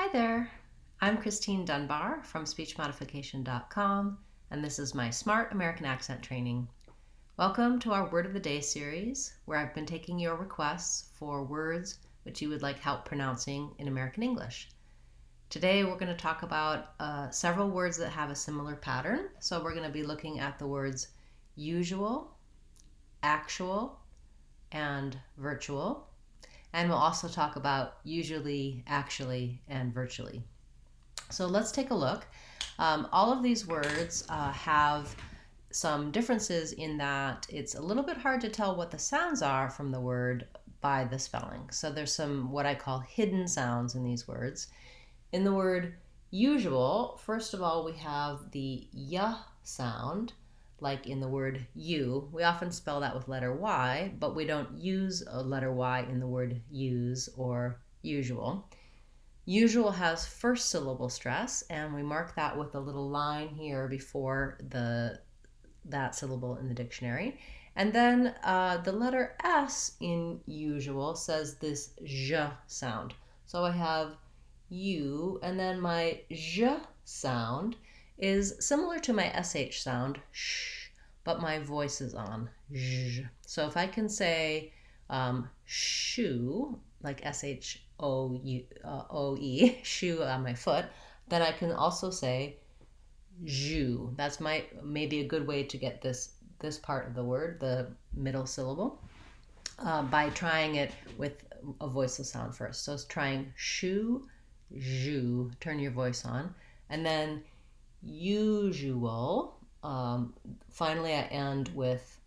Hi there, I'm Christine Dunbar from SpeechModification.com, and this is my Smart American Accent Training. Welcome to our Word of the Day series, where I've been taking your requests for words which you would like help pronouncing in American English. Today we're going to talk about several words that have a similar pattern. So we're going to be looking at the words usual, actual, and virtual. And we'll also talk about usually, actually, and virtually. So let's take a look. All of these words have some differences in that it's a little bit hard to tell what the sounds are from the word by the spelling. So there's some what I call hidden sounds in these words. In the word usual, first of all, we have the y sound, like in the word you. We often spell that with letter Y, but we don't use a letter Y in the word use or usual. Usual has first syllable stress, and we mark that with a little line here before that syllable in the dictionary. And then the letter S in usual says this zh sound. So I have you, and then my zh sound is similar to my sh sound, sh, but my voice is on, zh. So if I can say shoe, like shoe, shoe on my foot, then I can also say ju. That's maybe a good way to get this part of the word, the middle syllable, by trying it with a voiceless sound first. So it's trying shu, ju, turn your voice on, and then usual. Finally, I end with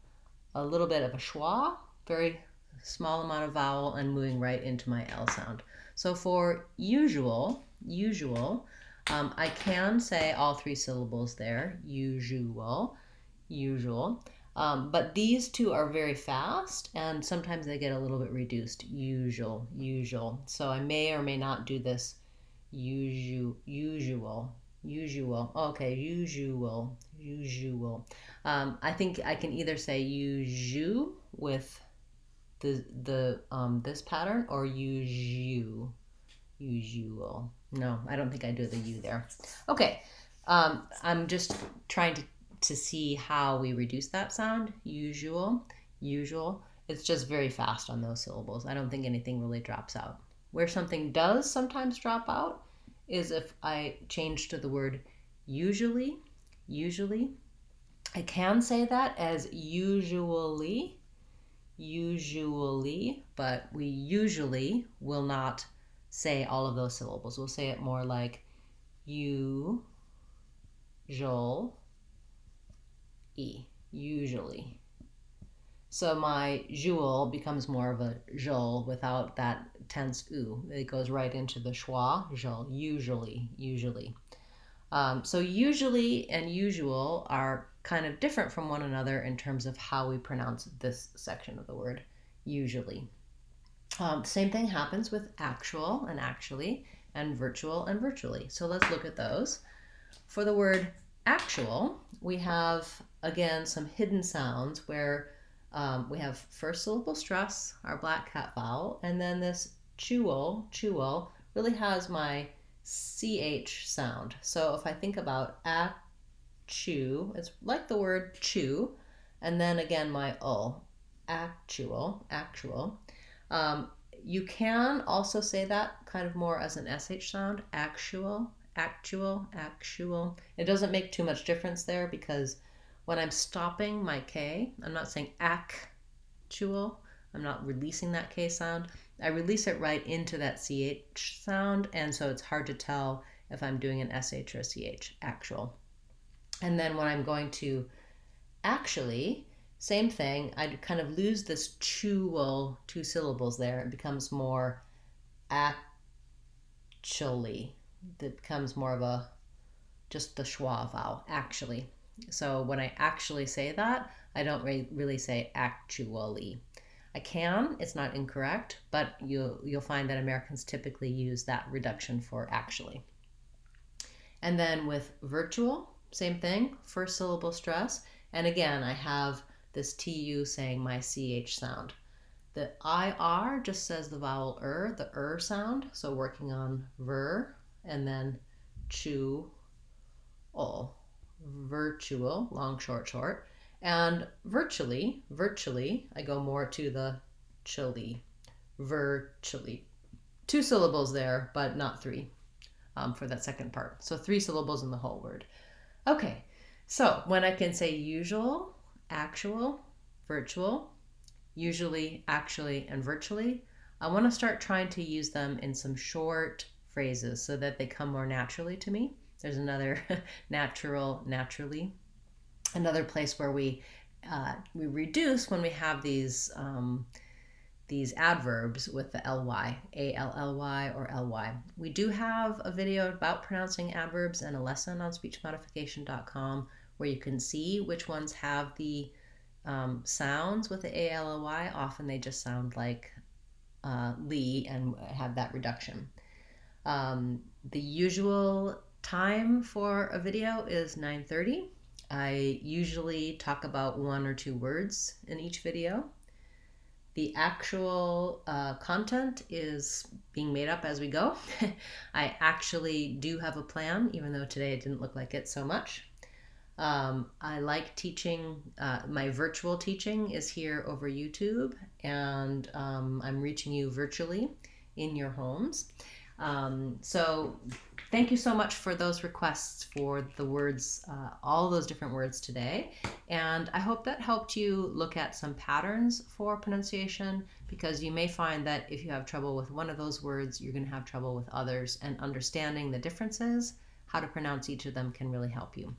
a little bit of a schwa, very small amount of vowel, and moving right into my L sound. So for usual, I can say all three syllables there, usual. But these two are very fast, and sometimes they get a little bit reduced, usual. So I may or may not do this usual. Okay, usual. I think I can either say usu with this pattern, or usual. No, I don't think I do the U there. Okay, I'm just trying to see how we reduce that sound. Usual. It's just very fast on those syllables. I don't think anything really drops out. Where something does sometimes drop out is if I change to the word usually. I can say that as usually, but we usually will not say all of those syllables. We'll say it more like usually. So my jewel becomes more of a jol without that tense oo. It goes right into the schwa, jol, usually. So usually and usual are kind of different from one another in terms of how we pronounce this section of the word, usually. Same thing happens with actual and actually, and virtual and virtually. So let's look at those. For the word actual, we have, again, some hidden sounds where we have first syllable stress, our black cat vowel, and then this chuol really has my ch sound. So if I think about achu, it's like the word chew, and then again my actual. You can also say that kind of more as an sh sound, actual. It doesn't make too much difference there, because when I'm stopping my K, I'm not saying actual, I'm not releasing that K sound. I release it right into that CH sound, and so it's hard to tell if I'm doing an SH or a CH, actual. And then when I'm going to actually, same thing, I kind of lose this two syllables there. It becomes more actually. It becomes more of just the schwa vowel, actually. So when I actually say that, I don't really say actually. I can, it's not incorrect, but you'll find that Americans typically use that reduction for actually. And then with virtual, same thing, first syllable stress. And again, I have this TU saying my CH sound. The IR just says the vowel the sound, so working on ver, and then chew, all. Virtual, long, short, short. And virtually, I go more to the chilly, virtually. 2 syllables there, but not 3 for that second part. So 3 syllables in the whole word. Okay, so when I can say usual, actual, virtual, usually, actually, and virtually, I want to start trying to use them in some short phrases so that they come more naturally to me. There's another naturally, another place where we reduce when we have these adverbs with the ly, a-l-l-y or ly. We do have a video about pronouncing adverbs and a lesson on speechmodification.com where you can see which ones have the sounds with the a-l-l-y. Often they just sound like ly and have that reduction. The usual time for a video is 9:30. I usually talk about 1 or 2 words in each video. The actual content is being made up as we go. I actually do have a plan, even though today it didn't look like it so much. I like teaching. My virtual teaching is here over YouTube, and I'm reaching you virtually in your homes. So thank you so much for those requests for the words, all those different words today. And I hope that helped you look at some patterns for pronunciation, because you may find that if you have trouble with one of those words, you're going to have trouble with others, and understanding the differences, how to pronounce each of them, can really help you.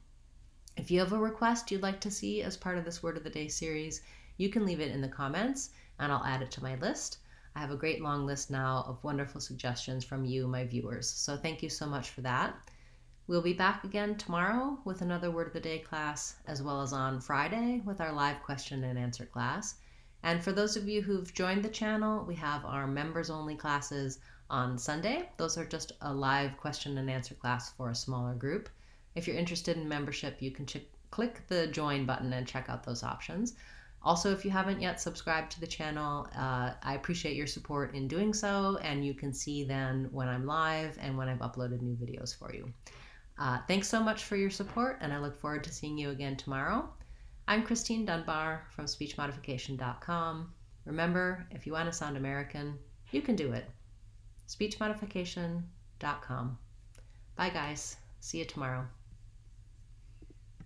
If you have a request you'd like to see as part of this Word of the Day series, you can leave it in the comments and I'll add it to my list. I have a great long list now of wonderful suggestions from you, my viewers. So thank you so much for that. We'll be back again tomorrow with another Word of the Day class, as well as on Friday with our live question and answer class. And for those of you who've joined the channel, we have our members only classes on Sunday. Those are just a live question and answer class for a smaller group. If you're interested in membership, you can click the join button and check out those options. Also, if you haven't yet subscribed to the channel, I appreciate your support in doing so, and you can see then when I'm live and when I've uploaded new videos for you. Thanks so much for your support, and I look forward to seeing you again tomorrow. I'm Christine Dunbar from speechmodification.com. Remember, if you want to sound American, you can do it. speechmodification.com. Bye guys. See you tomorrow.